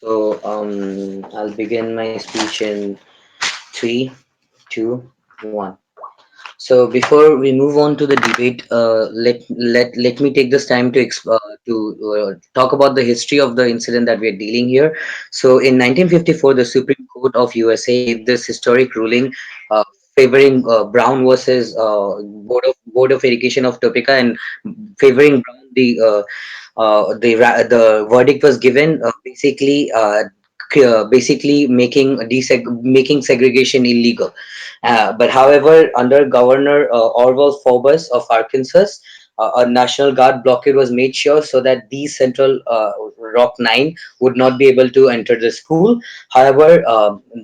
I'll begin my speech in three, two, one. So before we move on to the debate, let me take this time to talk about the history of the incident that we are dealing here. So in 1954, the Supreme Court of USA gave this historic ruling uh, favoring Brown versus Board of Education of Topeka, and favoring Brown. The verdict was given, basically making segregation illegal. But however, under Governor Orwell Forbes of Arkansas, a National Guard blockade was made sure so that these Central Rock Nine would not be able to enter the school. However,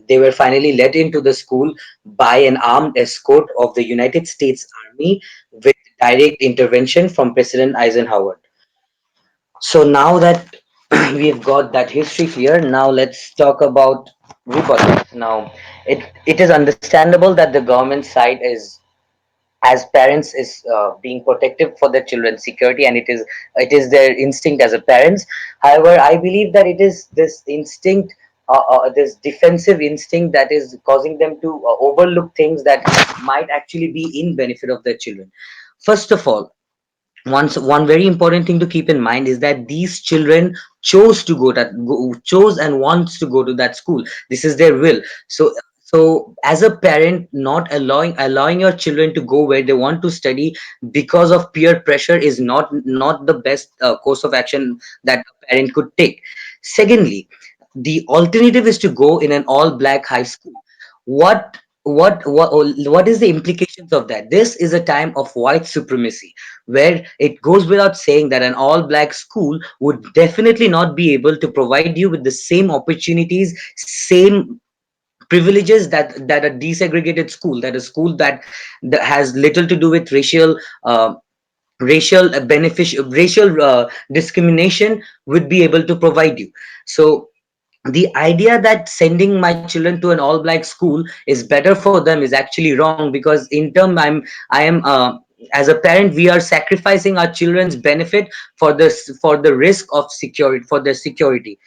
they were finally let into the school by an armed escort of the United States Army with direct intervention from President Eisenhower. So now that we've got that history clear, now let's talk about rebuttals. Now, it is understandable that the government side is, as parents, is being protective for their children's security, and it is their instinct as a parents. However, I believe that it is this instinct, this defensive instinct, that is causing them to overlook things that might actually be in benefit of their children. First of all, one very important thing to keep in mind is that these children chose and wants to go to that school. This is their will. So as a parent, not allowing your children to go where they want to study because of peer pressure is not the best course of action that a parent could take. Secondly, the alternative is to go in an all black high school. What what what what is the implications of that? This is a time of white supremacy, where it goes without saying that an all black school would definitely not be able to provide you with the same opportunities, same privileges that a desegregated school, that a school that has little to do with racial discrimination, would be able to provide you. So the idea that sending my children to an all black school is better for them is actually wrong, because in term I am as a parent, we are sacrificing our children's benefit for the risk of security, for their security.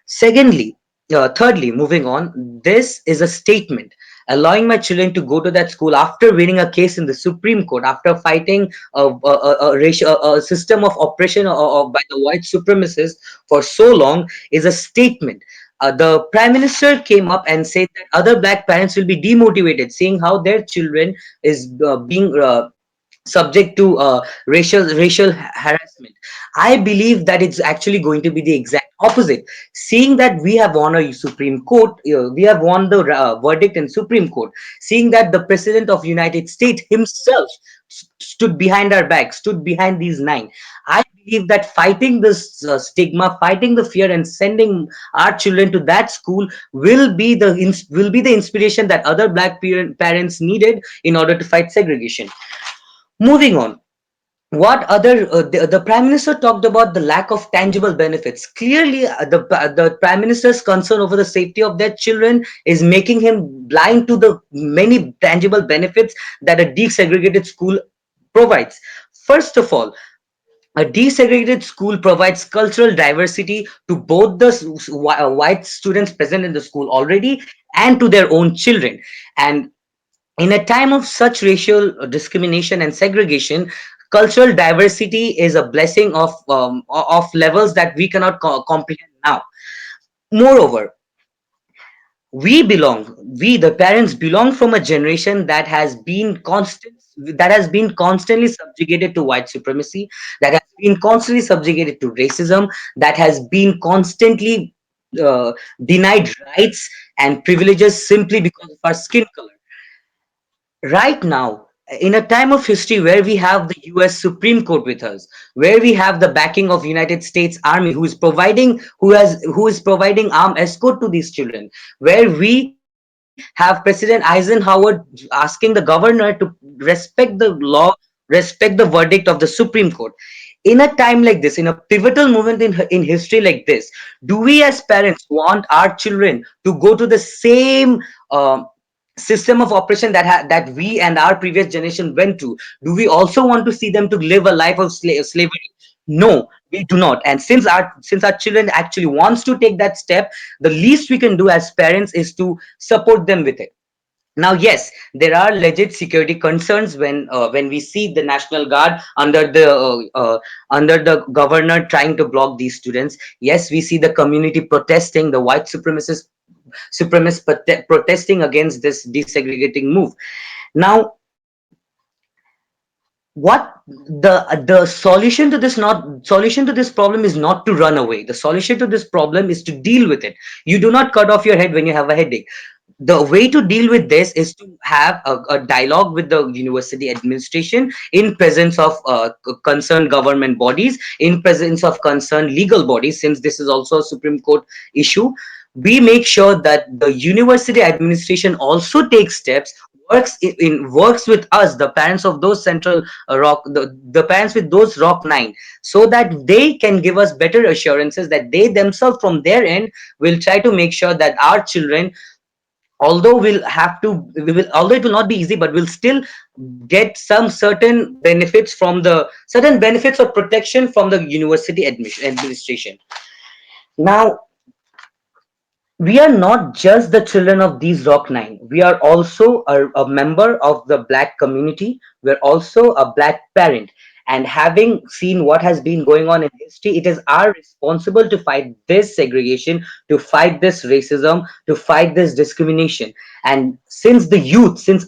Thirdly, moving on, this is a statement. Allowing my children to go to that school after winning a case in the Supreme Court, after fighting a system of oppression by the white supremacists for so long, is a statement. The Prime Minister came up and said that other black parents will be demotivated, seeing how their children is being subject to racial harassment. I believe that it's actually going to be the exact opposite. Seeing that we have won a Supreme Court, we have won the verdict in Supreme Court. Seeing that the President of United States himself stood behind our back, stood behind these nine. I believe that fighting this stigma, fighting the fear, and sending our children to that school will be the inspiration that other black parents needed in order to fight segregation. Moving on, the prime minister talked about the lack of tangible benefits. Clearly, the prime minister's concern over the safety of their children is making him blind to the many tangible benefits that a desegregated school provides. First of all, a desegregated school provides cultural diversity to both the white students present in the school already and to their own children. And in a time of such racial discrimination and segregation, cultural diversity is a blessing of levels that we cannot comprehend now. Moreover, we the parents belong from a generation that has been constantly subjugated to white supremacy, that has been constantly subjugated to racism, that has been constantly uh, denied rights and privileges simply because of our skin color. Right now, in a time of history where we have the US Supreme Court with us, where we have the backing of United States Army, who is providing armed escort to these children, where we have President Eisenhower asking the governor to respect the law, respect the verdict of the Supreme Court. In a time like this, in a pivotal moment in history like this, do we as parents want our children to go to the same system of oppression that we and our previous generation went to? Do we also want to see them to live a life of slavery? No, We do not. And since our children actually wants to take that step, the least we can do as parents is to support them with it. Now, yes, there are legit security concerns when we see the National Guard under the governor trying to block these students. Yes, we see the community protesting, the white supremacists protesting against this desegregating move. Now, what the solution to this problem is not to run away. The solution to this problem is to deal with it. You do not cut off your head when you have a headache. The way to deal with this is to have a dialogue with the university administration in presence of concerned government bodies, in presence of concerned legal bodies, since this is also a Supreme Court issue. We make sure that the university administration also takes steps, works with us, the parents of those central the parents with those rock 9, so that they can give us better assurances that they themselves from their end will try to make sure that our children, although it will not be easy, but we'll still get some certain benefits of protection from the university administration. Now, we are not just the children of these rock 9. We are also a member of the black community. We're also a black parent. And having seen what has been going on in history, it is our responsible to fight this segregation, to fight this racism, to fight this discrimination. And since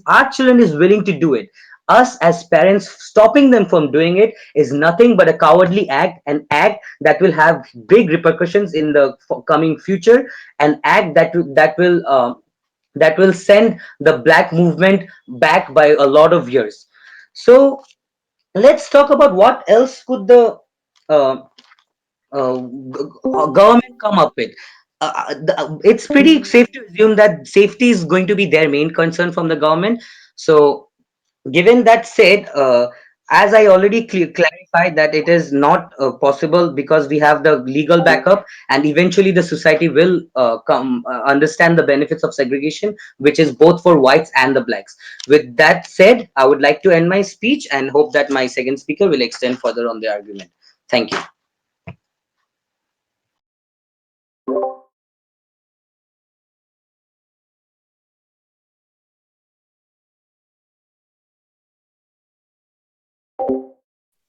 our children is willing to do it, us as parents stopping them from doing it is nothing but a cowardly act, an act that will have big repercussions in the coming future, an act that will send the black movement back by a lot of years. So let's talk about what else could the uh, government come up with. It's pretty safe to assume that safety is going to be their main concern from the government. So given that said, as I already clarified that it is not possible because we have the legal backup, and eventually the society will come understand the benefits of segregation, which is both for whites and the blacks. With that said, I would like to end my speech and hope that my second speaker will extend further on the argument. Thank you.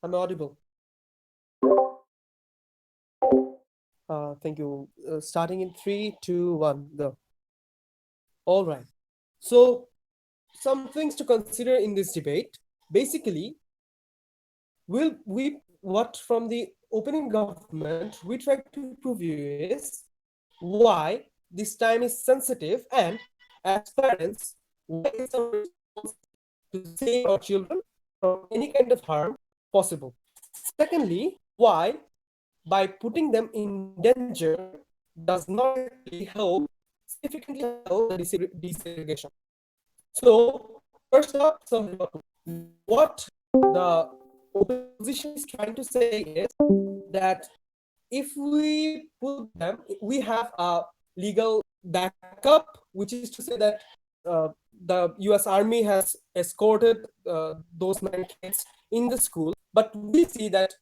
I'm audible. Thank you. Starting in three, two, one, go. All right. So, some things to consider in this debate. Basically, will we what from the opening government we try to prove you is why this time is sensitive, and as parents, why it's our responsibility to save our children from any kind of harm possible. Secondly, why by putting them in danger does not actually help significantly help the desegregation. So, first up, some rebuttal. What the opposition is trying to say is that if we put them, we have a legal backup, which is to say that the US Army has escorted those 9 kids in the school. But we see that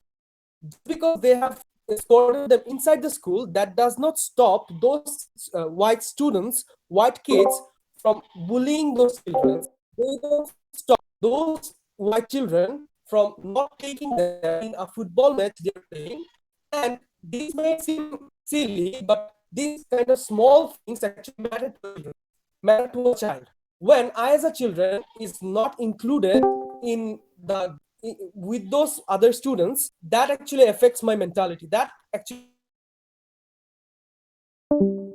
just because they have escorted them inside the school, that does not stop those white students, white kids from bullying those children. They don't stop those white children from not taking them in a football match they are playing. And these might seem silly, but these kind of small things actually matter to a children, matter to a child. When I as a children is not included in the with those other students, that actually affects my mentality. That actually affects my mentality.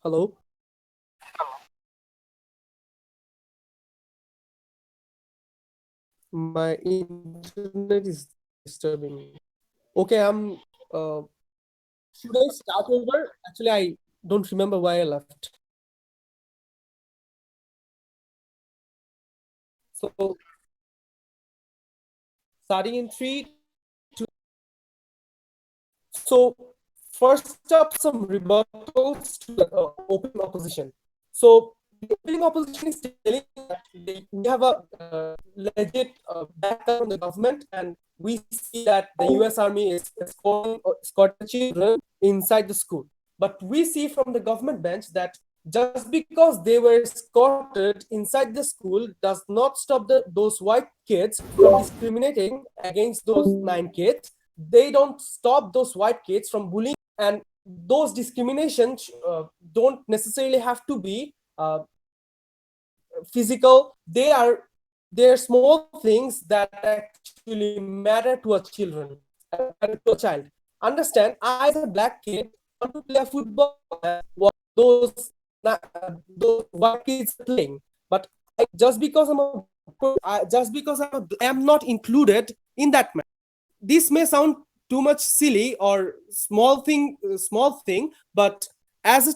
Hello. My internet is disturbing me. Okay, uh, should I start over? Actually, I don't remember why I left. So, starting in three, two. So, first up, some rebuttals to the opening opposition. So, the opening opposition is telling that we have a legit backup from the government, and we see that the US Army is escorting children inside the school. But we see from the government bench that just because they were escorted inside the school does not stop those white kids from discriminating against those 9 kids. They don't stop those white kids from bullying, and those discriminations don't necessarily have to be physical. They're small things that actually matter to a children, matter to a child. Understand, I as a black kid want to play a football as what those white kids are playing, but just because I'm a just because I am not included in that match. This may sound too much silly or small thing, but as a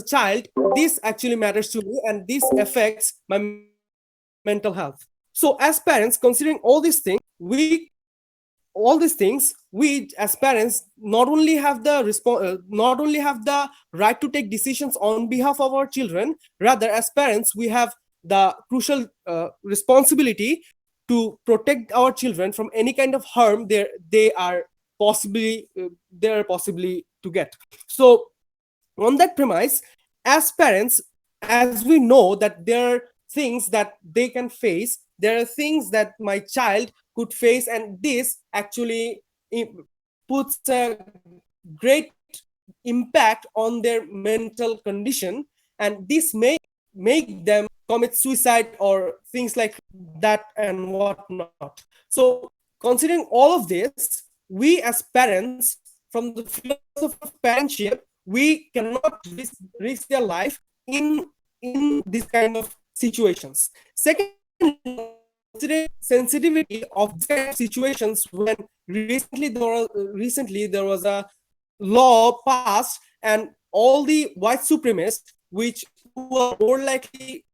child, this actually matters to me, and this affects my mental health. So as parents, considering all these things, we as parents not only have the right to take decisions on behalf of our children, rather as parents we have the crucial responsibility to protect our children from any kind of harm possibly they are possibly to get. So on that premise, as parents, as we know that there are things that they can face, there are things that my child could face, and this actually puts a great impact on their mental condition, and this may make them commit suicide or things like that and whatnot. So considering all of this, we as parents, from the philosophy of parentship, we cannot risk their life in this kind of situations. Secondly, considering sensitivity of this kind of situations, when recently there was a law passed, and all the white supremacists, which who are more likely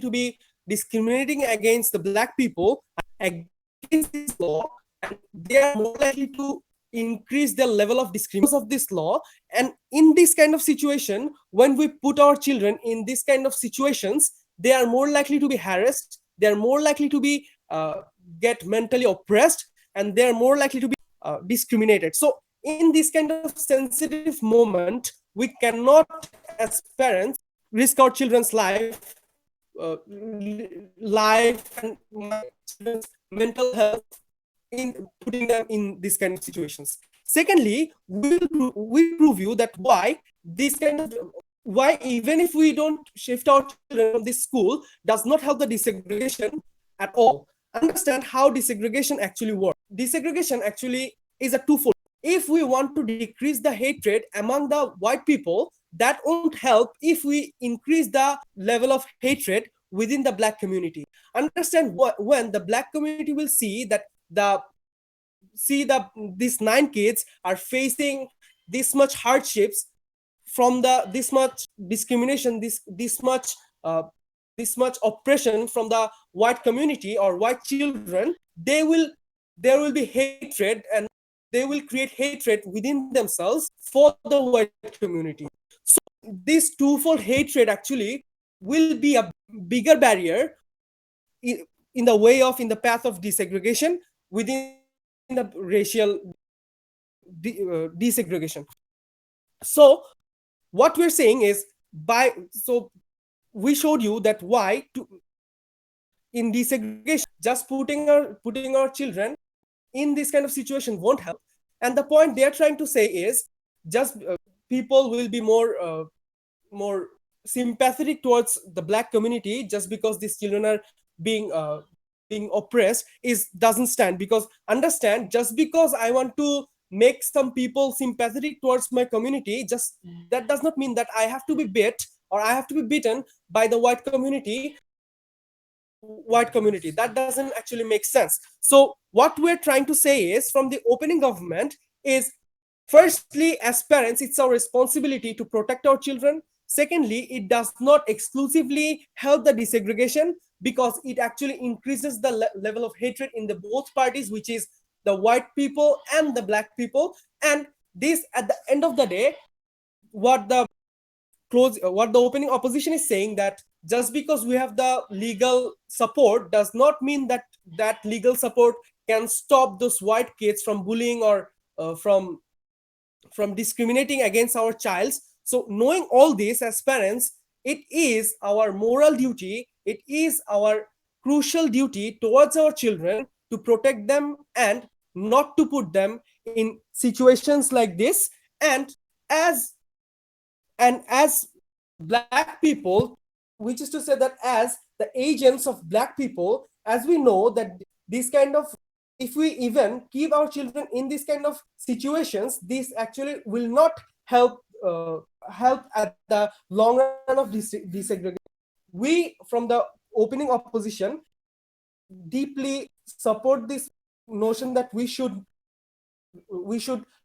to be discriminating against the black people, against this law, and they are more likely to increase their level of discrimination because of this law. And in this kind of situation, when we put our children in this kind of situations, they are more likely to be harassed, they are more likely to be get mentally oppressed, and they are more likely to be discriminated. So in this kind of sensitive moment, we cannot as parents risk our children's life and my children's mental health in putting them in this kind of situations. Secondly, we prove you that why even if we don't shift our children from this school does not help the desegregation at all. Understand how desegregation actually works. Desegregation actually is a twofold. If we want to decrease the hatred among the white people, that won't help if we increase the level of hatred within the black community. Understand what when the black community will see that the see the these 9 kids are facing this much hardships from the this much discrimination, uh, this much oppression from the white community or white children, they will there will be hatred, and they will create hatred within themselves for the white community. So this twofold hatred actually will be a bigger barrier in the way of in the path of desegregation within the racial desegregation. So what we're saying is we showed you that why in desegregation just putting our children in this kind of situation won't help. And the point they're trying to say is just people will be more sympathetic towards the black community just because these children are being being oppressed is doesn't stand. Because understand, just because I want to make some people sympathetic towards my community, just that does not mean that I have to be bit or I have to be beaten by the white community white community. That doesn't actually make sense. So what we're trying to say is, from the opening government, is firstly, as parents, it's our responsibility to protect our children. Secondly, it does not exclusively help the desegregation, because it actually increases the level of hatred in the both parties, which is the white people and the black people. And this, at the end of the day, what the what the opening opposition is saying, that just because we have the legal support does not mean that that legal support can stop those white kids from bullying, or from discriminating against our childs. So knowing all this, as parents, it is our moral duty, it is our crucial duty towards our children to protect them and not to put them in situations like this. And as as black people, which is to say that as the agents of black people, as we know that this kind of, if we even keep our children in this kind of situations, this actually will not help help at the long run of desegregation. We, from the opening opposition, deeply support this notion that we should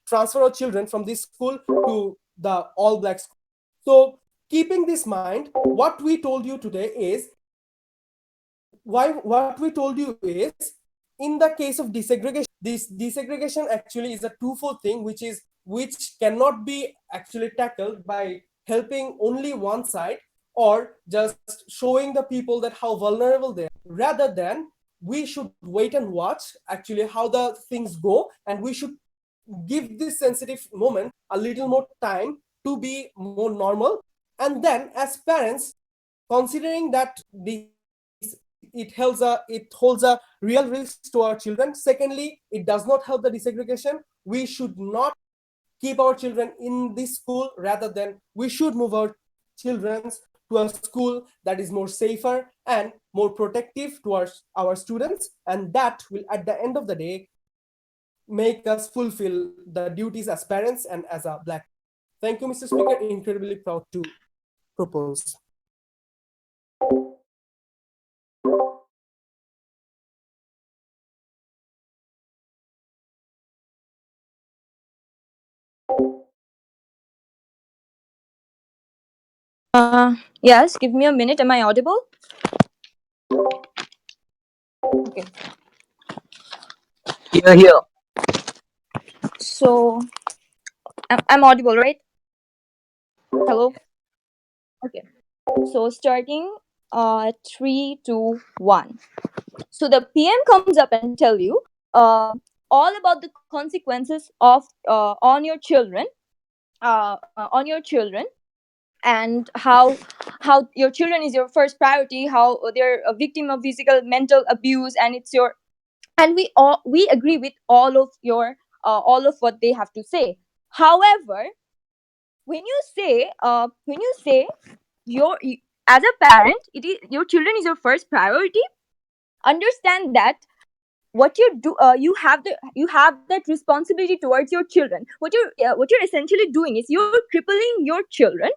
transfer our children from this school to the all black school. So keeping this mind, what we told you today is, why what we told you is, in the case of desegregation, this desegregation actually is a twofold thing, which cannot be actually tackled by helping only one side, or just showing the people that how vulnerable they are. Rather than, we should wait and watch actually how the things go, and we should give this sensitive moment a little more time to be more normal. And then, as parents, considering that this, it holds a real risk to our children. Secondly, it does not help the desegregation. We should not keep our children in this school. Rather than, we should move our children to a school that is more safer and more protective towards our students, and that will, at the end of the day, make us fulfill the duties as parents and as a black. Thank you, Mr. Speaker. Incredibly proud to propose. Yes, give me a minute. Am I audible? Okay. Here, here. So, I'm audible, right? Hello? Okay. So, starting 3, 2, 1. So, the PM comes up and tell you all about the consequences of on your children, and how your children is your first priority, how they're a victim of physical mental abuse, and it's your, and we agree with all of what they have to say. However, when you say your as a parent, it is your children is your first priority. Understand that what you do, you have that responsibility towards your children. What you're essentially doing is you're crippling your children,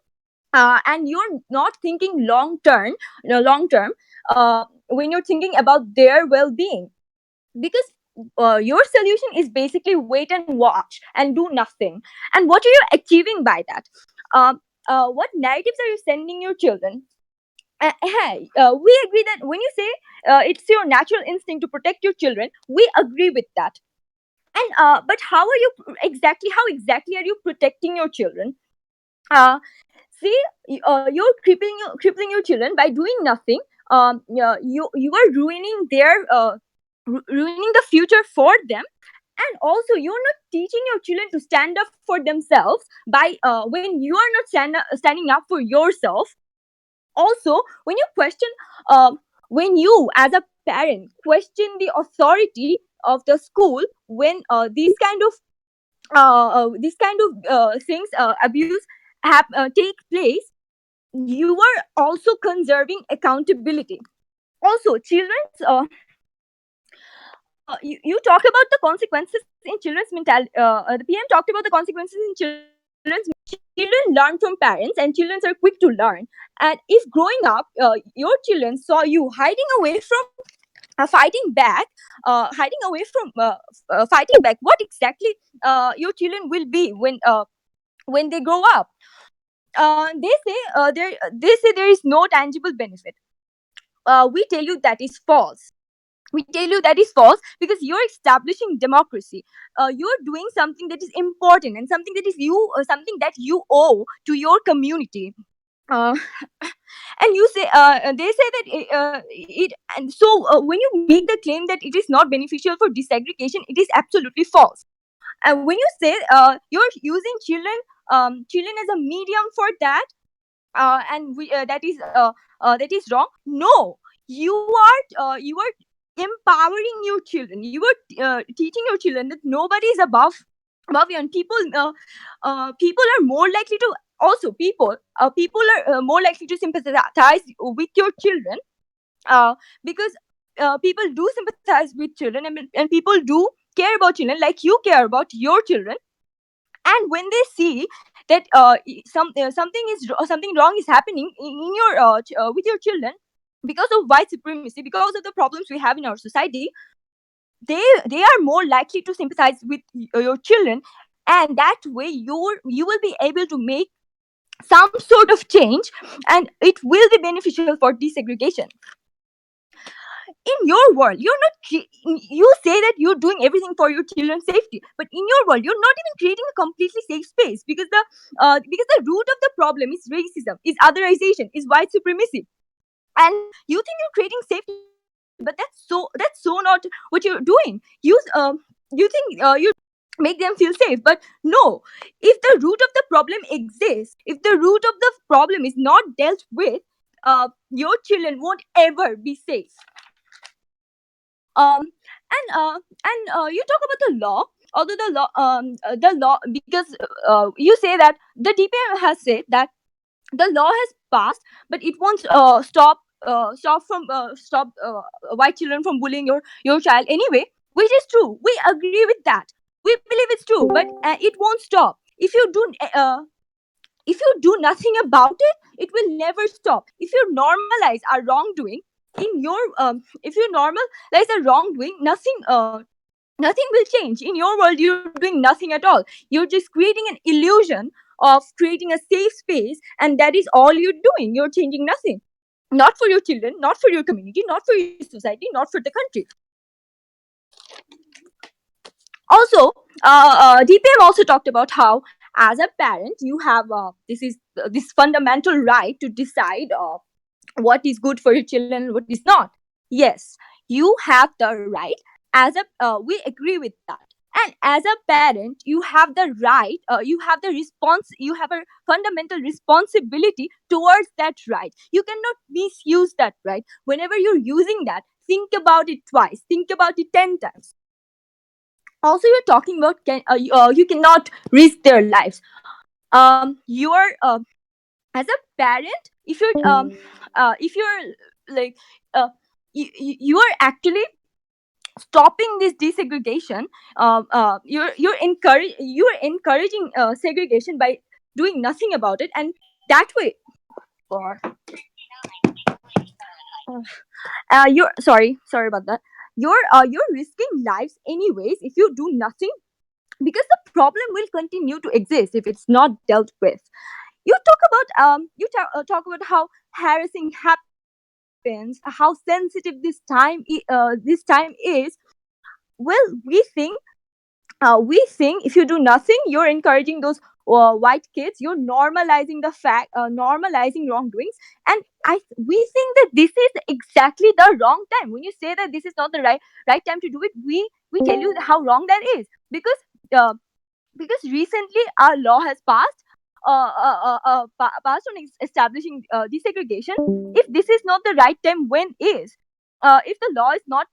and you're not thinking long term, long term, when you're thinking about their well-being. Because your solution is basically wait and watch and do nothing. And what are you achieving by that? What narratives are you sending your children? Hey, we agree that when you say it's your natural instinct to protect your children, we agree with that. And but how exactly are you protecting your children? uh, See, you're crippling your children by doing nothing. Yeah, you are ruining ruining the future for them. And also, you're not teaching your children to stand up for themselves by when you are not standing up for yourself. Also, when you question, when you as a parent question the authority of the school, when these kind of things, abuse take place, you are also conserving accountability. Also, you talked about the consequences in children's mentality. The PM talked about the consequences in children's mentality. children learn from parents, and children are quick to learn. And if growing up, your children saw you hiding away from fighting back, fighting back, what exactly your children will be when they grow up? They say there is no tangible benefit. We tell you that is false. We tell you that is false because you're establishing democracy. You're doing something that is important, and something that you owe to your community. uh, and they say that it and so when you make the claim that it is not beneficial for desegregation, it is absolutely false. And when you say you're using children as a medium for that, that is wrong. No, you are empowering your children. You are teaching your children that nobody is above you, and people are more likely to also people are more likely to sympathize with your children, because people do sympathize with children, and people do care about children like you care about your children. And when they see that something wrong is happening in your with your children because of white supremacy, because of the problems we have in our society, they are more likely to sympathize with your children. And that way you will be able to make some sort of change, and it will be beneficial for desegregation. In your world, you say that you're doing everything for your children's safety, but in your world you're not even creating a completely safe space, because the root of the problem is racism, is otherization, is white supremacy. And you think you're creating safety, but that's so not what you're doing. You think you make them feel safe, but no. If the root of the problem exists, if the root of the problem is not dealt with, your children won't ever be safe. um and you talk about the law. Although the law, because you say that the DPM has said that the law has passed, but it won't stop white children from bullying your child anyway, which is true. We agree with that. We believe it's true, but it won't stop. If you do nothing about it, it will never stop. If you normalize a wrongdoing in your if you normalize a wrongdoing, nothing will change in your world. You're doing nothing at all. You're just creating an illusion of creating a safe space, and that is all you're doing. You're changing nothing, not for your children, not for your community, not for your society, not for the country. Also, DPM also talked about how, as a parent, you have this fundamental right to decide what is good for your children and what is not. Yes, you have the right. We agree with that. And as a parent, you have the right. You have the response. You have a fundamental responsibility towards that right. You cannot misuse that right. Whenever you're using that, think about it twice. Think about it 10 times. Also, you're talking about you cannot risk their lives. You are as a parent, if you're like you are actually stopping this desegregation. You're encouraging segregation by doing nothing about it, and that way, or you're sorry about that. You're risking lives anyways if you do nothing, because the problem will continue to exist if it's not dealt with. You talk about how harassing happens, how sensitive this time is. Well, we think if you do nothing, you're encouraging those white kids. You're normalizing wrongdoings, and we think that this is exactly the wrong time. When you say that this is not the right time to do it, we tell you how wrong that is, uh, because recently our law has passed on establishing desegregation. If this is not the right time, when is? If the law is not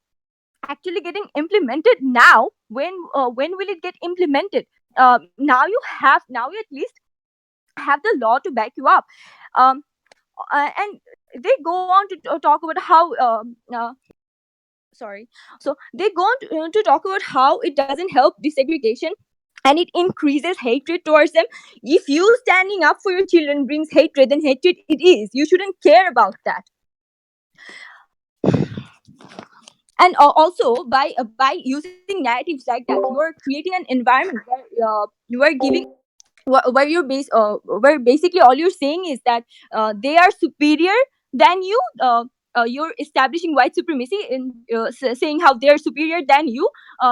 actually getting implemented now, when will it get implemented? Now you at least have the law to back you up. um, and they go on to talk about how sorry. So they go on to talk about how it doesn't help desegregation, and it increases hatred towards them. If you standing up for your children brings hatred, then hatred it is. You shouldn't care about that. And also by using narratives like that, you are creating an environment where you are giving where you're where basically all you're saying is that they are superior than you. You're establishing white supremacy in saying how they're superior than you.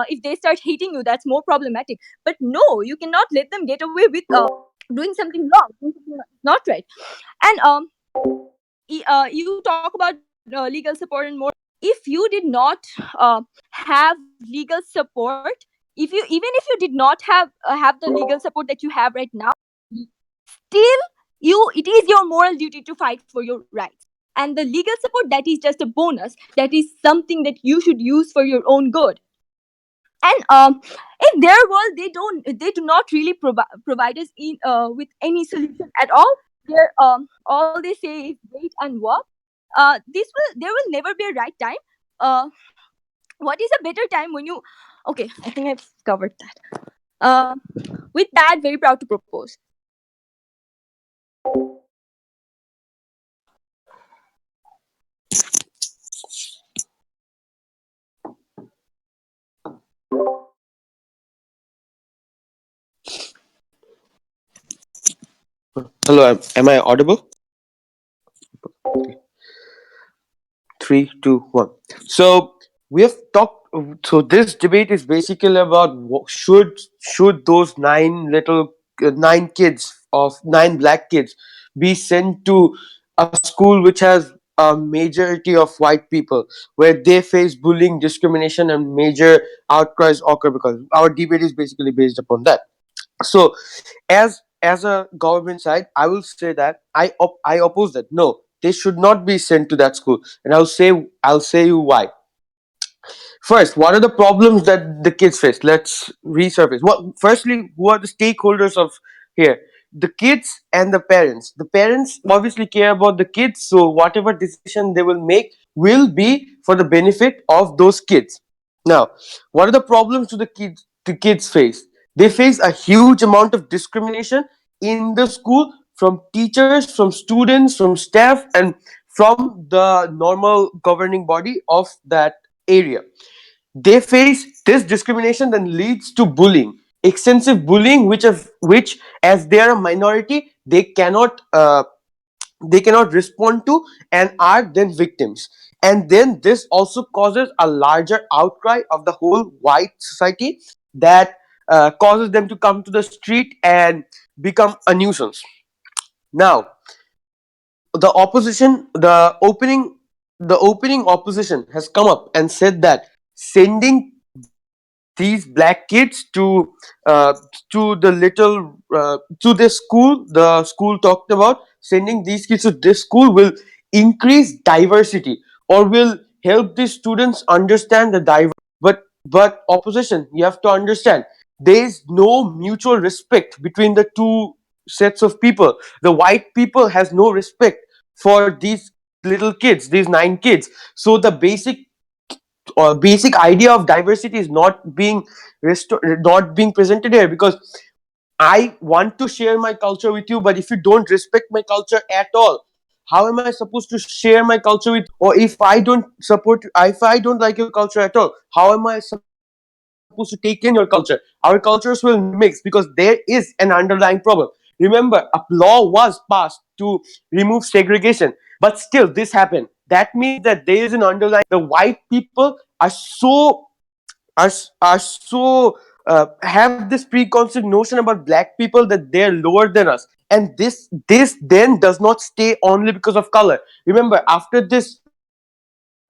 If they start hating you, that's more problematic. But no, you cannot let them get away with doing something wrong, doing something not right. And you talk about legal support and more. If you did not have legal support, if you even if you did not have the legal support that you have right now, still it is your moral duty to fight for your rights. And the legal support, that is just a bonus, that is something that you should use for your own good. And in their world, they do not really provide us with any solution at all. They're all they say is wait and work. There will never be a right time. What is a better time when you, okay, I think I've covered that. With that, very proud to propose. Hello, am I audible? 3, 2, 1. So we have talked. So this debate is basically about should those nine kids of nine black kids be sent to a school which has a majority of white people, where they face bullying, discrimination, and major outcries occur, because our debate is basically based upon that. So as a government side, I will say that I oppose that. No, they should not be sent to that school, and I'll say you why. First, what are the problems that the kids face? Let's resurface. Firstly, who are the stakeholders of here? The kids and the parents. The parents obviously care about the kids, so whatever decision they will make will be for the benefit of those kids. Now, what are the problems do the kids face? They face a huge amount of discrimination in the school, from teachers, from students, from staff, and from the normal governing body of that area. They face this discrimination, then leads to bullying, extensive bullying, which as they are a minority, they cannot respond to, and are then victims. And then this also causes a larger outcry of the whole white society, that causes them to come to the street and become a nuisance. Now, the opposition the opening opposition has come up and said that sending these black kids uh, to the little to this school, the school talked about sending these kids to this school will increase diversity, or will help the students understand the diversity. But opposition, you have to understand, there is no mutual respect between the two sets of people. The white people has no respect for these little kids, these nine kids. So the basic idea of diversity is not being presented here, because I want to share my culture with you, but if you don't respect my culture at all, how am I supposed to share my culture with? Or if I don't like your culture at all, how am I supposed to take in your culture? Our cultures will never mix, because there is an underlying problem. Remember, a law was passed to remove segregation, but still this happened. That means that there is an underlying. The white people are so have this preconceived notion about black people, that they're lower than us. And this then does not stay only because of color. Remember, after this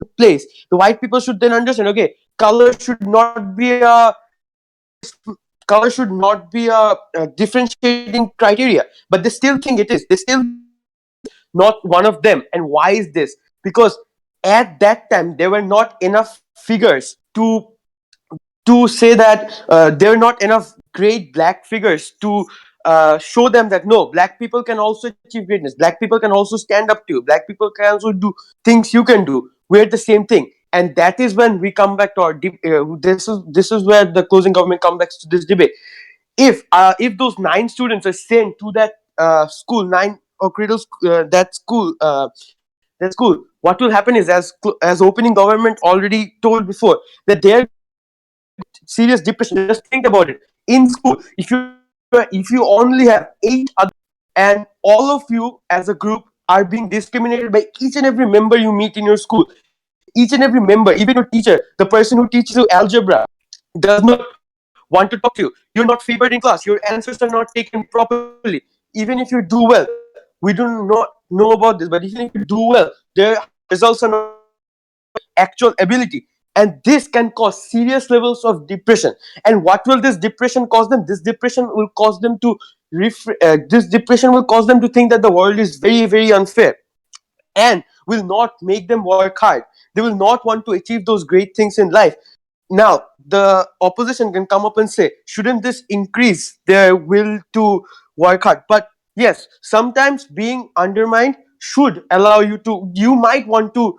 took place, the white people should then understand, okay, color should not be a differentiating criteria, but they still think it is. They still think that it is not one of them. And why is this? Because at that time there were not enough figures to say that there are not enough great black figures to show them that no, black people can also achieve greatness, black people can also stand up to you, black people can also do things you can do. We're the same thing. And that is when we come back to this is where the closing government comes back to this debate. if those 9 students are sent to that school, nine or cradle that school, what will happen is, as opening government already told before, that they are going to get serious depression. Just think about it. In school, if you only have 8 others, and all of you as a group are being discriminated by each and every member you meet in your school, each and every member, even your teacher, the person who teaches you algebra, does not want to talk to you. You're not favored in class. Your answers are not taken properly. Even if you do well, we do not know about this, but even if you do well, their results are not reflecting your actual ability. And this can cause serious levels of depression. And what will this depression cause them? This depression will cause them to think that the world is very, very unfair, and will not make them work hard. They will not want to achieve those great things in life. Now, the opposition can come up and say, shouldn't this increase their will to work hard? But yes, sometimes being undermined should allow you to. You might want to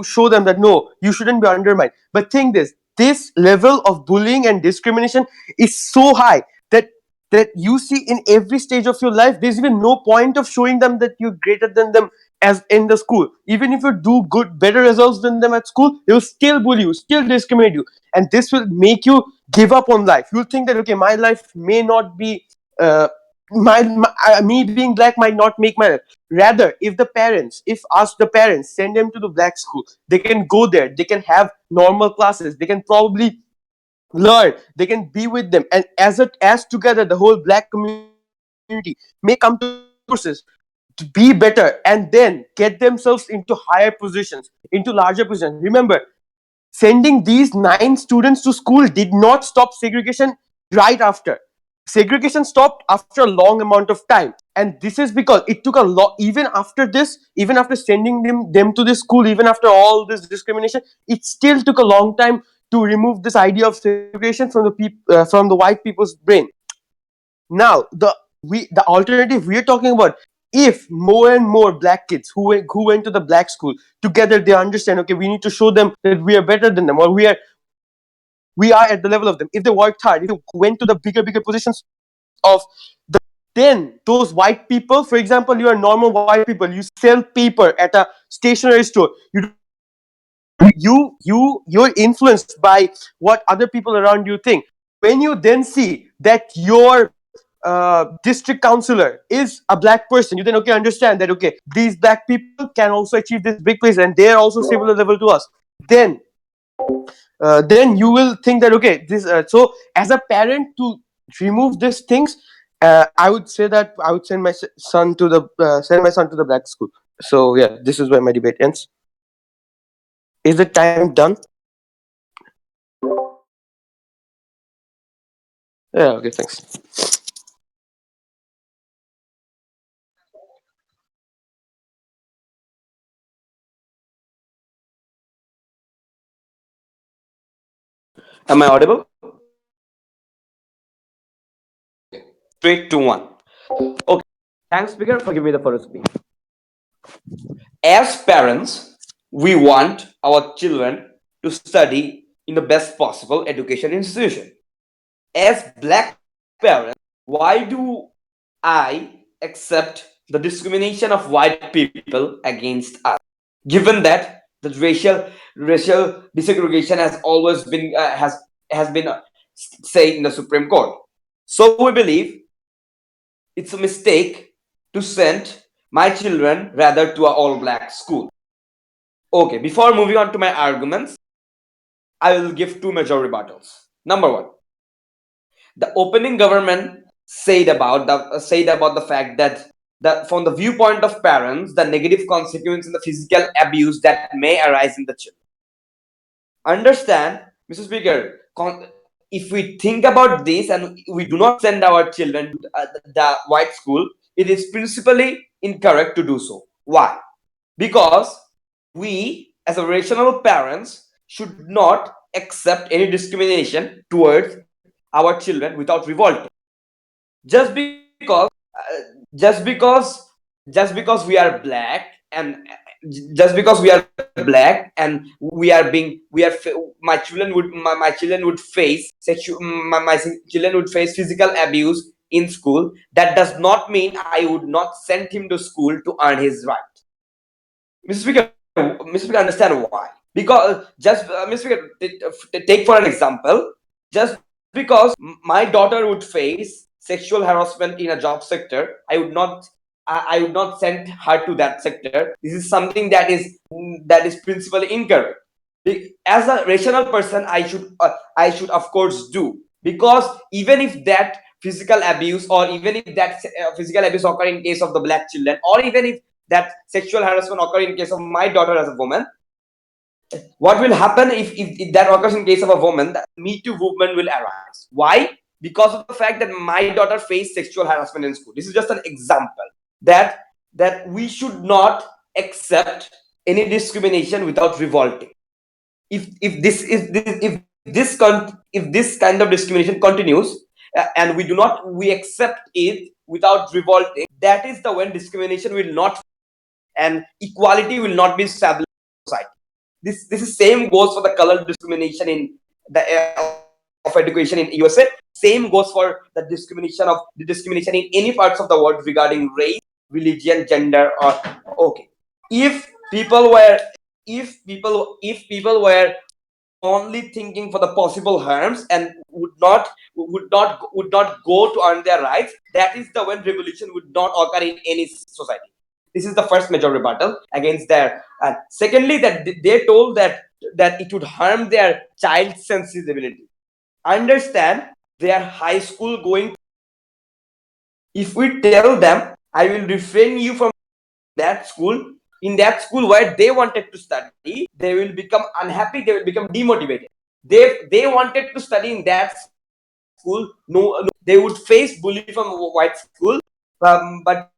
show them that no, you shouldn't be undermined. But think this level of bullying and discrimination is so high that you see in every stage of your life. There's even no point of showing them that you're greater than them as in the school. Even if you do better results than them at school, they will still bully you, still discriminate you, and this will make you give up on life. You'll think that okay, my life may not be uh, me being black might not make my life. Rather, if us the parents send them to the black school, they can go there, they can have normal classes, they can probably learn, they can be with them, and as together the whole black community may come together to join forces to be better, and then get themselves into higher positions, into larger positions. Remember, sending these 9 students to school did not stop segregation right after. Segregation stopped after a long amount of time. And this is because it took a lot, even after this, even after sending them to this school, even after all this discrimination, it still took a long time to remove this idea of segregation from from the white people's brain. Now, the alternative we're talking about, if more and more black kids who went to the black school together, they understand, okay, we need to show them that we are better than them, or we are at the level of them. If they worked hard, if they went to the bigger positions of the country, then those white people, for example, you are normal white people, you sell paper at a stationery store, you don't care about others, you're influenced by what other people around you think. When you then see that your district councillor is a black person, you then okay understand that okay, these black people can also achieve this big place and they're also similar level to us. Then then you will think that okay, this so as a parent, to remove these things, I would say that I would send my son to the black school. So yeah, this is where my debate ends. Is the time done? Yeah, okay, thanks. Am I audible? Straight to one. Okay. Thanks, speaker, for giving me the first speech. As parents, we want our children to study in the best possible education institution. As black parents, why do I accept the discrimination of white people against us? Given that the racial desegregation has always been has been said in the Supreme Court, so we believe it's a mistake to send my children rather to a all black school. Okay, before moving on to my arguments, I will give two major rebuttals. Number one, the opening government said about the fact that from the viewpoint of parents, the negative consequence in the physical abuse that may arise in the children. Understand, Mr. Speaker, if we think about this and we do not send our children to the white school, it is principally incorrect to do so. Why? Because we, as a rational parents, should not accept any discrimination towards our children without revolting. Just because, just because, just because we are black and just because we are black and we are being we are my children would face my children would face physical abuse in school, that does not mean I would not send him to school to earn his right. Mr. Speaker, understand why? Because just Mr. Speaker, take for an example, just because my daughter would face sexual harassment in a job sector, I would not send her to that sector. This is something that is principally incorrect. As a rational person, I should of course do, because even if that physical abuse, or even if that physical abuse occur in case of the black children, or even if that sexual harassment occur in case of my daughter as a woman, what will happen if that occurs in case of a woman? The Me Too movement will arise. Why? Because of the fact that my daughter faced sexual harassment in school. This is just an example that we should not accept any discrimination without revolting. If this kind of discrimination continues, and we accept it without revolting, that is the when discrimination will not, and equality will not be established in society. This is same goes for the color discrimination in the of education in USA. Same goes for the discrimination in any parts of the world regarding race, religion, gender, or okay. If people were if people were only thinking for the possible harms and would not go to earn their rights, that is the when revolution would not occur in any society. This is the first major rebuttal against their. Secondly, that they told that it would harm their child sensibility. Understand, they are high school going. If we tell them, I will refrain you from that school, in that school where they wanted to study, they will become unhappy, they will become demotivated. They wanted to study in that school, no, they would face bully from white school. But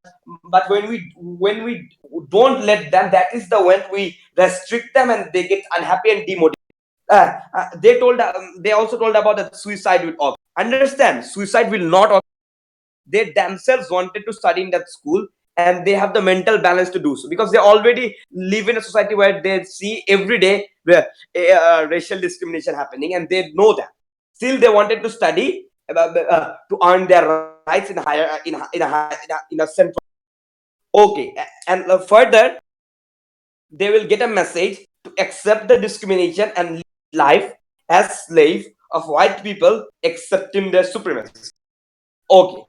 when we don't let them, that is the when we restrict them and they get unhappy and demotivated. They also told about that suicide will occur. Understand, suicide will not occur. They themselves wanted to study in that school, and they have the mental balance to do so, because they already live in a society where they see every day racial discrimination happening, and they know that. Still they wanted to study to earn their rights in a higher in a central. Okay, and further, they will get a message to accept the discrimination and live life as slave of white people, accepting their supremacy. Okay,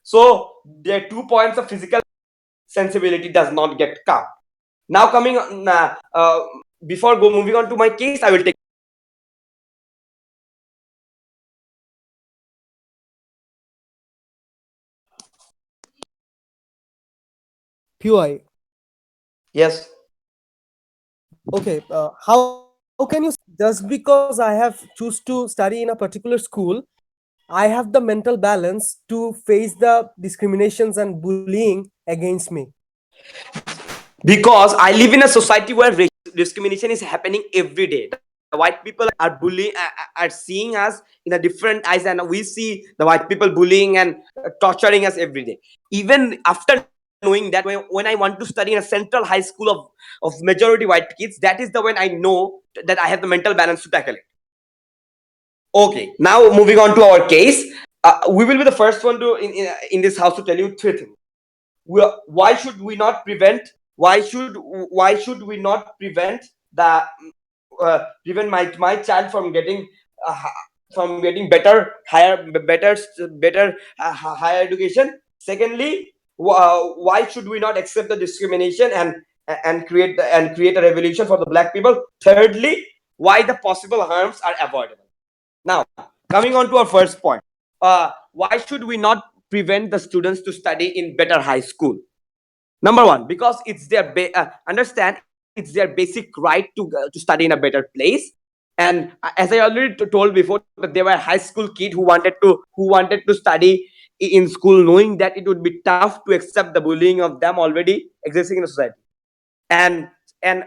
so their 2 points of physical sensibility does not get count. Now coming on, before moving on to my case, I will take. PY. Yes. Okay, how can you just because I have choose to study in a particular school, I have the mental balance to face the discriminations and bullying against me? Because I live in a society where discrimination is happening every day. The white people are bullying, are seeing us in a different eyes, and we see the white people bullying and torturing us every day. Even after knowing that, when I want to study in a central high school of majority white kids, that is the when I know that I have the mental balance to tackle it. Okay, now moving on to our case. We will be the first one to in this house to tell you three things. Why should we not prevent why should we not prevent the prevent my child uh, from getting better higher education? Secondly, why should we not accept the discrimination and create a revolution for the black people? Thirdly, why the possible harms are avoidable. Now, coming on to our first point, why should we not prevent the students to study in better high school? Number one, because it's their understand, it's their basic right to study in a better place. And as I already told before, that they were a high school kid who wanted to study in school, knowing that it would be tough to accept the bullying of them already existing in the society. And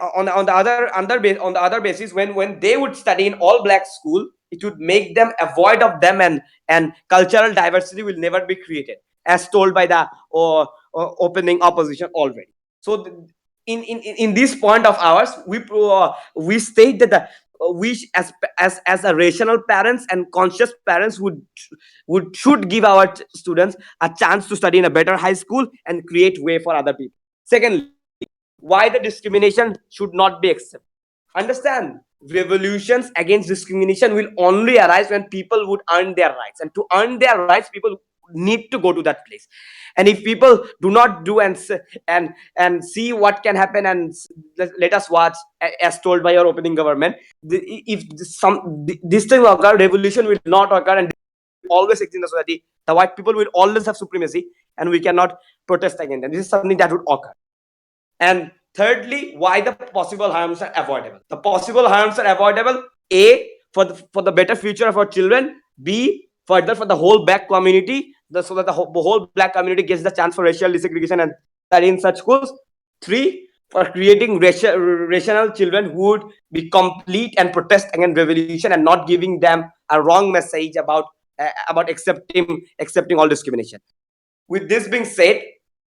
on the other basis, when they would study in all black school, it would make them avoid of them, and cultural diversity will never be created, as told by the opening opposition already. So in this point of ours, we state that we as a rational parents and conscious parents would should give our students a chance to study in a better high school and create way for other people. Secondly, why the discrimination should not be accepted. Understand, revolutions against discrimination will only arise when people would earn their rights, and to earn their rights, people need to go to that place. And if people do not do and see what can happen, and let us watch, as told by your opening government, if this thing occur, revolution will not occur, and always exist in the society. The white people will always have supremacy, and we cannot protest against them. This is something that would occur. And thirdly, why the possible harms are avoidable. The possible harms are avoidable, a, for the better future of our children, b, further for the whole black community, so that the whole black community gets the chance for racial desegregation and study in such schools, three, for creating rational children who would be complete and protest against revolution and not giving them a wrong message about accepting all discrimination. With this being said,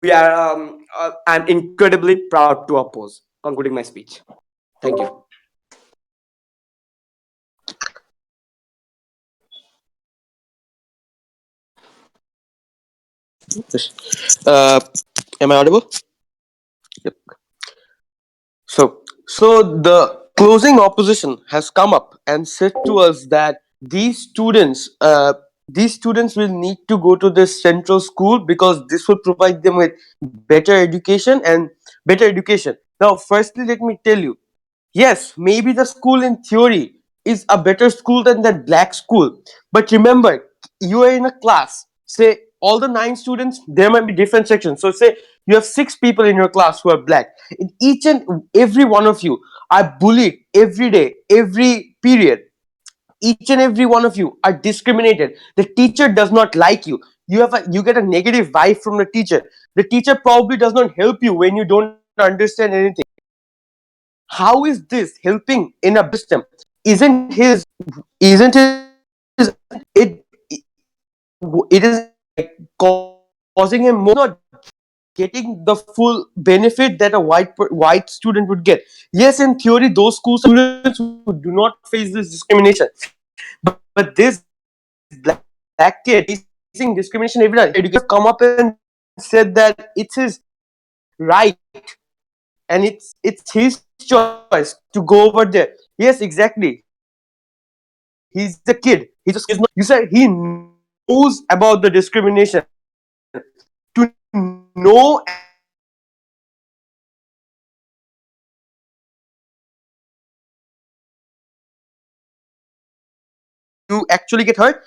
we are I'm incredibly proud to oppose. Concluding my speech. Thank you. Uh, am I audible? Yep. So the closing opposition has come up and said to us that these students will need to go to this central school because this will provide them with better education and better education. Now, firstly, let me tell you, yes, maybe the school in theory is a better school than that black school. But remember, you are in a class. Say all the 9 students, there might be different sections. So say you have 6 people in your class who are black. In each and every one of you are bullied every day, every period. Each and every one of you are discriminated. The teacher does not like you. You get a negative vibe from the teacher. The teacher probably does not help you when you don't understand anything. How is this helping in a system? Isn't his it it is causing him more, not getting the full benefit that a white student would get. Yes, in theory, those schools are students who do not face this discrimination, but this black kid facing discrimination every day. Educators have come up and said that it's his right and it's his choice to go over there. Yes, exactly. He's a kid. He's just a kid. He's not. He is not. You said he knows about the discrimination. To know and to face this discrimination every day, you actually get hurt.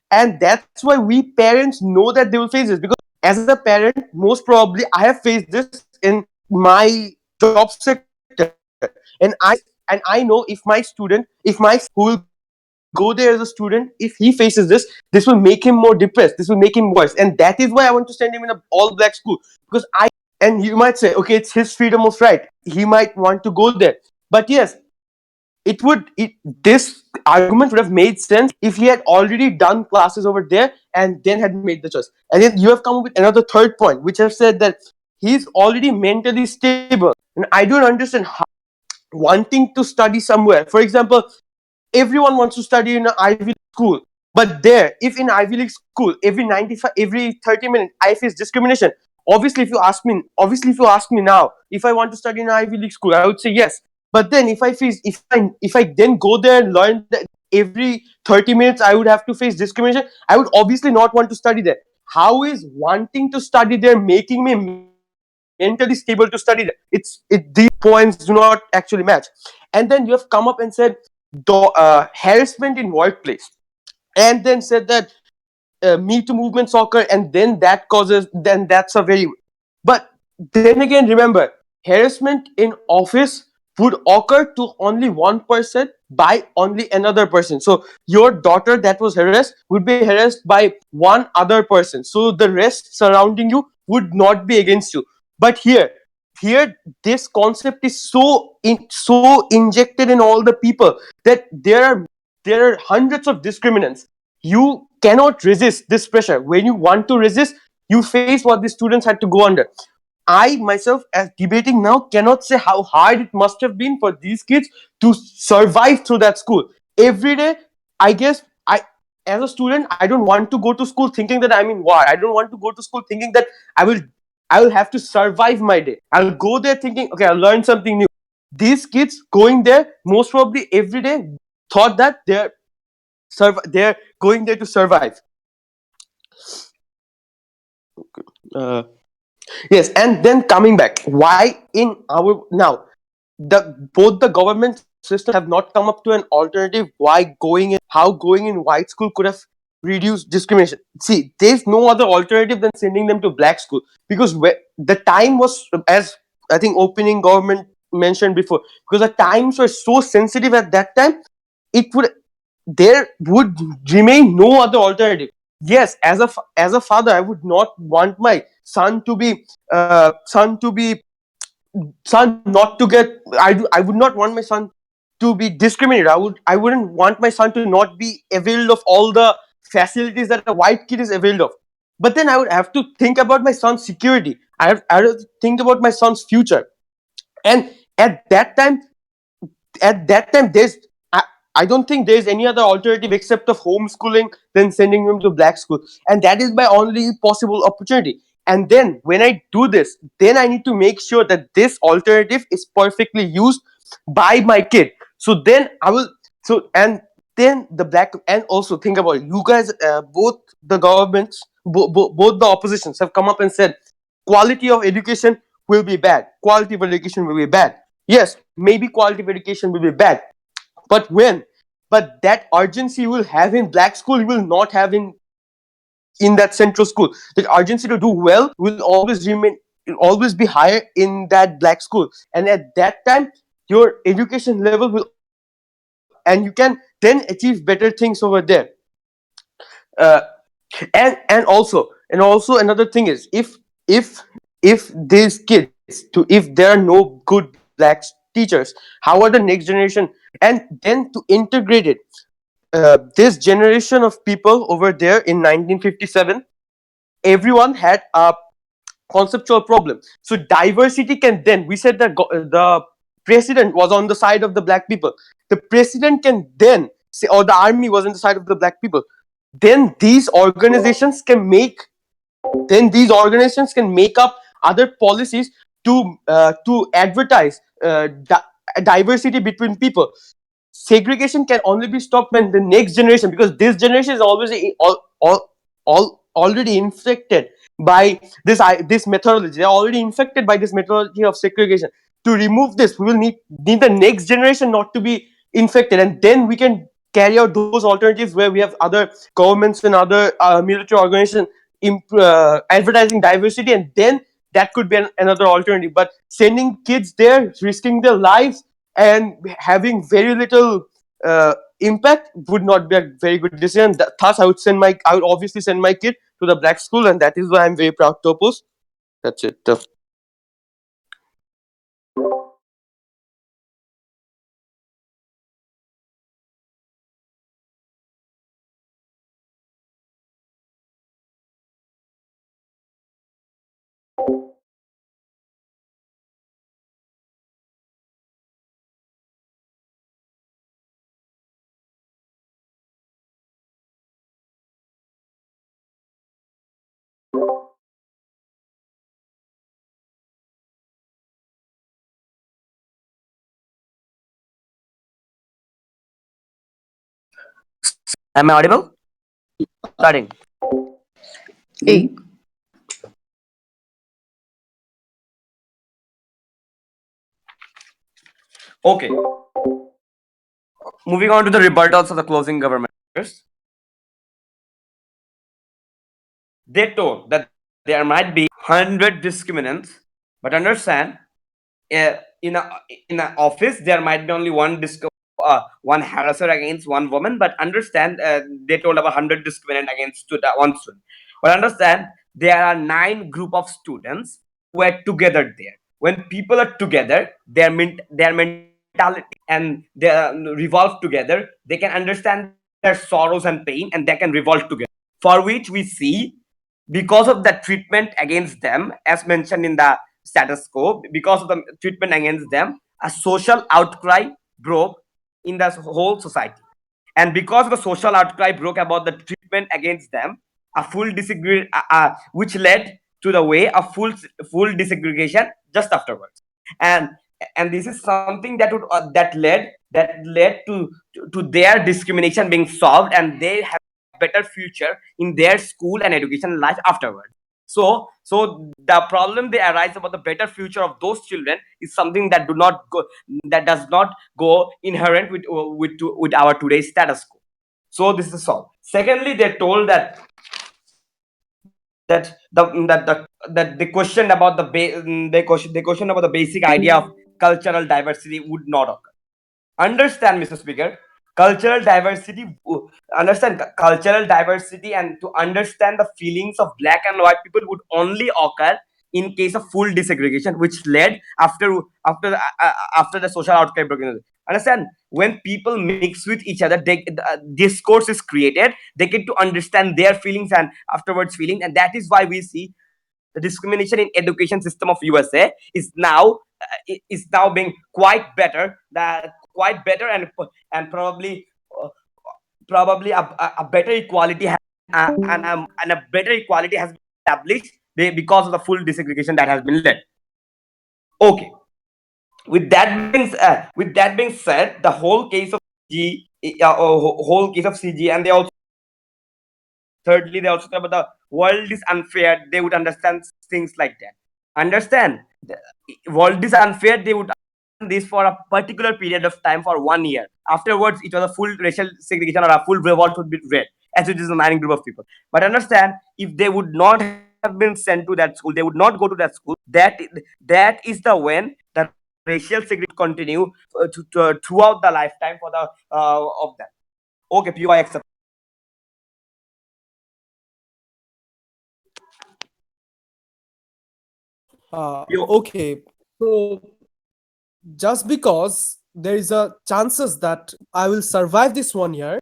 And that's why we parents know that they will face this, because as a parent, most probably I have faced this in my job sector, and I know if my student, if my son who will go there as a student, if he faces this will make him more depressed, this will make him worse. And that is why I want to send him in an all black school, because I and you might say, okay, it's his freedom of right, he might want to go there. But yes, this argument would have made sense if he had already done classes over there and then had made the choice. And then you have come up with another third point, which have said that he's already mentally stable. And I don't understand how wanting to study somewhere. For example, everyone wants to study in an Ivy League school. But there, if in Ivy League school, every 30 minutes, I face discrimination. Obviously, if you ask me now, if I want to study in an Ivy League school, I would say yes. But then, if I then go there and learn that every 30 minutes I would have to face discrimination, I would obviously not want to study there. How is wanting to study there making me mentally stable to study there? These points do not actually match. And then you have come up and said harassment in workplace, and then said that me too movement soccer, and then that's a very, but then again, remember, harassment in office would occur to only one person by only another person. So your daughter that was harassed would be harassed by one other person, so the rest surrounding you would not be against you. But here this concept is so injected in all the people that there are hundreds of discriminants. You cannot resist this pressure. When you want to resist, you face what the students had to go under. I myself, as debating now, cannot say how hard it must have been for these kids to survive through that school. Every day, I guess, as a student, I don't want to go to school thinking that I'm in war. I don't want to go to school thinking that I will I will have to survive my day. I'll go there thinking, okay, I'll learn something new. These kids going there most probably every day thought that they're going there to survive. Uh, yes, and then coming back, why in our now both the government systems have not come up to an alternative why going in white school could have reduced discrimination. See, there's no other alternative than sending them to black school, because the time was, as I think opening government mentioned before, because the times were so sensitive at that time, it would there would remain no other alternative. Yes, as a father, I would not want my son not to get, I would not want my son to be discriminated. I wouldn't want my son to not be availed of all the facilities that a white kid is availed of. But then I would have to think about my son's security. I have to think about my son's future. And at that time, there's I, I don't think there's any other alternative except of homeschooling than sending them to black school, and that is my only possible opportunity. And then when I do this, then I need to make sure that this alternative is perfectly used by my kid. So then I will so and then the black, and also think about it. You guys, both the governments, both the oppositions have come up and said quality of education will be bad, quality of education will be bad. Yes, maybe quality of education will be bad, but that urgency you will have in black school, you will not have in that central school. The urgency to do well will always be higher in that black school, and at that time your education level will also be higher, and you can then achieve better things over there. uh, and also another thing is, if these kids, if there are no good black teachers, how are the next generation? And then to integrate it, this generation of people over there in 1957, everyone had a conceptual problem. So diversity can, then we said that the president was on the side of the black people. The president can then say, or the army was on the side of the black people. Then these organizations can make up other policies to advertise diversity between people. Segregation can only be stopped when the next generation, because this generation is always already infected by this methodology. They're already infected by this methodology of segregation. To remove this, we will need the next generation not to be infected, and then we can carry out those alternatives where we have other governments and other military organizations advertising diversity, and then that could be another alternative. But sending kids there, risking their lives, and having very little impact would not be a very good decision. Thus, I would obviously send my kid to the black school, and that is why I'm very proud to oppose. That's it. Am I audible? Starting. Hey, Okay. Moving on to the rebuttals of the closing government leaders. They told that there might be 100 discriminants, but understand, uh, in a in an office there might be only one harasser against one woman, but understand, they told about 100 discriminant against one student. But understand, there are 9 group of students who are together there. When people are together, their mentality and they revolve together, they can understand their sorrows and pain, and they can revolve together, for which we see, because of the treatment against them, as mentioned in the status quo, because of the treatment against them, a social outcry broke in the whole society. And because the social outcry broke about the treatment against them, a full disagree, which led to the way of full desegregation just afterwards. And this is something that would that led to their discrimination being solved, and they have a better future in their school and education life afterwards. So the problem they arise about the better future of those children is something that does not go inherent with our today's status quo. So this is all. Secondly, they're told that they questioned about they questioned about the basic idea of cultural diversity would not occur. Understand, Mr. Speaker, cultural diversity. Understand cultural diversity, and to understand the feelings of black and white people would only occur in case of full desegregation, which led after the social outcry broke in. Understand, when people mix with each other, discourse is created. They get to understand their feelings and afterwards feelings, and that is why we see the discrimination in education system of USA is now being quite better, and uh, probably a better equality and a better equality has been established because of the full desegregation that has been led. Okay, with that being said, the whole case of whole case of CG, and they also thirdly they also talk about the world is unfair. They would understand things like that. Understand, the world is unfair. They would understand this for a particular period of time, for 1 year. Afterwards, it was a full racial segregation or a full revolt would be read, as it is a mining group of people. But understand, if they would not have been sent to that school, they would not go to that school. That is the when the racial segregation continue throughout the lifetime for the of that. Okay, PY accept. Okay, so just because there is a chances that I will survive this 1 year,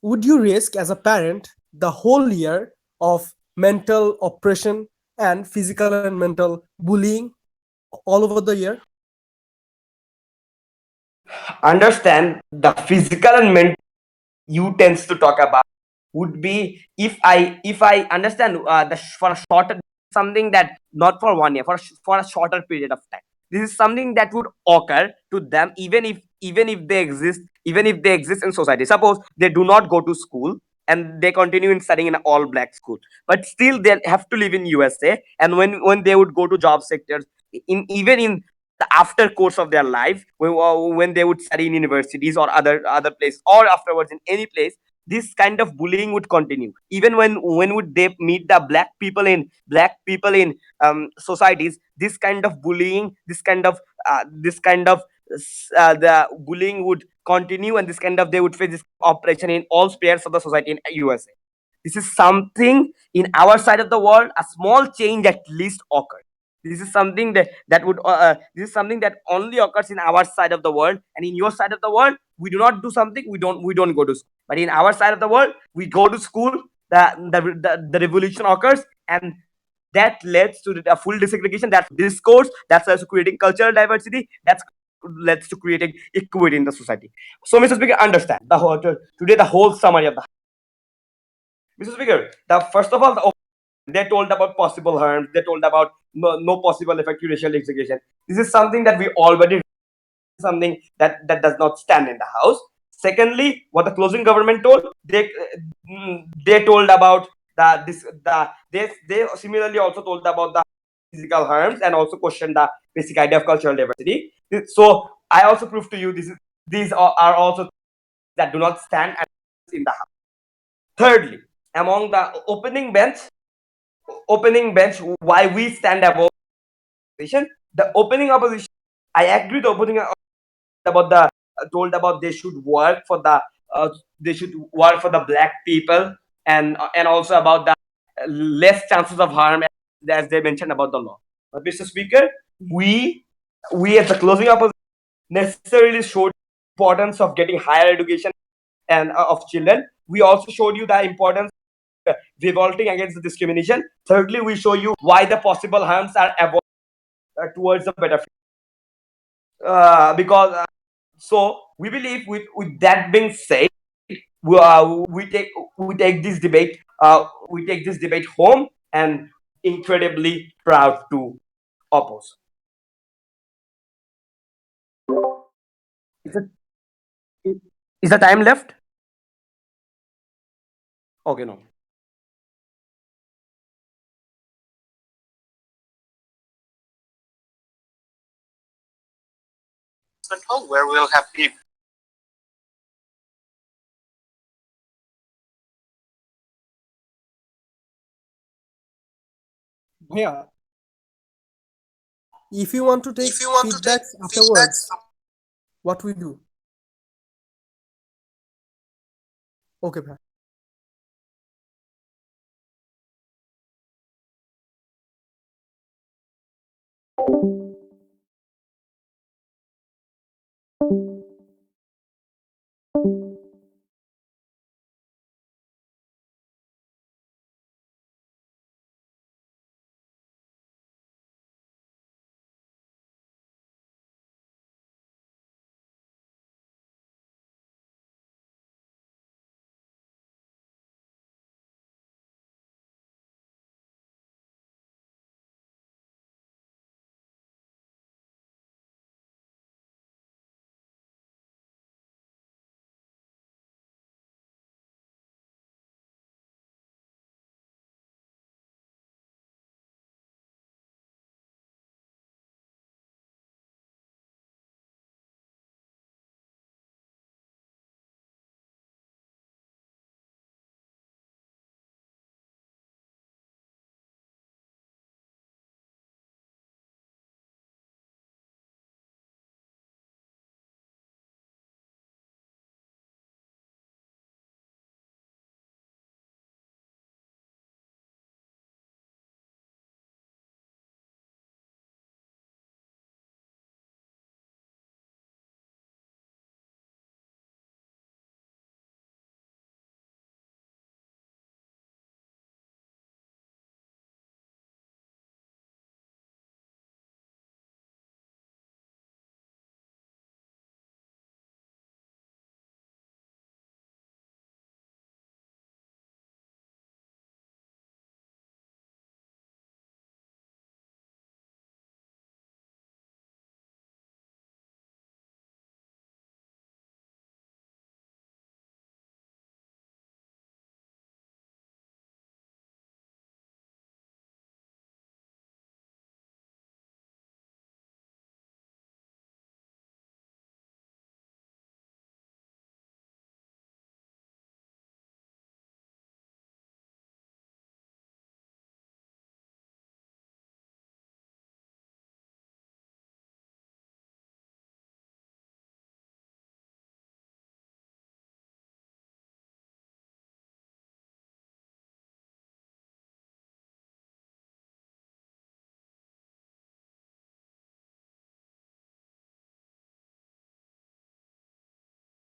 would you risk as a parent the whole year of mental oppression and physical and mental bullying all over the year? Understand, the physical and mental you tends to talk about would be, if I understand, for a shorter, something that not for 1 year, for a shorter period of time. This is something that would occur to them, even if they exist in society. Suppose they do not go to school and they continue in studying in an all black school, but still they have to live in USA. And when they would go to job sectors, in even in the after course of their life, when they would study in universities or other places, or afterwards in any place, this kind of bullying would continue. Even when would they meet the black people in societies, this kind of bullying, this kind of the bullying would continue, and this kind of they would face this oppression in all spheres of the society in USA. This is something in our side of the world, a small change at least occurred. This is something this is something that only occurs in our side of the world, and in your side of the world, we do not do something. We don't go to school. But in our side of the world, we go to school. The revolution occurs, and that leads to the full desegregation. That's discourse. That's also creating cultural diversity. That's leads to creating equity in the society. So, Mr. Speaker, understand today the whole summary of the Mr. Speaker. The first of all, they told about possible harms. They told about no possible effective racial segregation. This is something that we already, something that does not stand in the house. Secondly, what the closing government told, they told about they similarly also told about the physical harms, and also questioned the basic idea of cultural diversity. So I also prove to you these are also that do not stand in the house. Thirdly, among the opening bench, why we stand above opposition. The opening opposition, I agree. The opening about the told about they should work for the black people, and also about the less chances of harm, as they mentioned about the law. But Mr. Speaker, we we as the closing opposition necessarily showed the importance of getting higher education and of children. We also showed you the importance revolting against the discrimination. Thirdly, we show you why the possible harms are avoided. towards a better future. Because so we believe with that being said, we take this debate we take this debate home and incredibly proud to oppose. Is the is the time left? Okay, no. Where we'll have people. Yeah. If you want to take If you want to take feedbacks feedbacks, afterwards, what we do? Okay, bhai.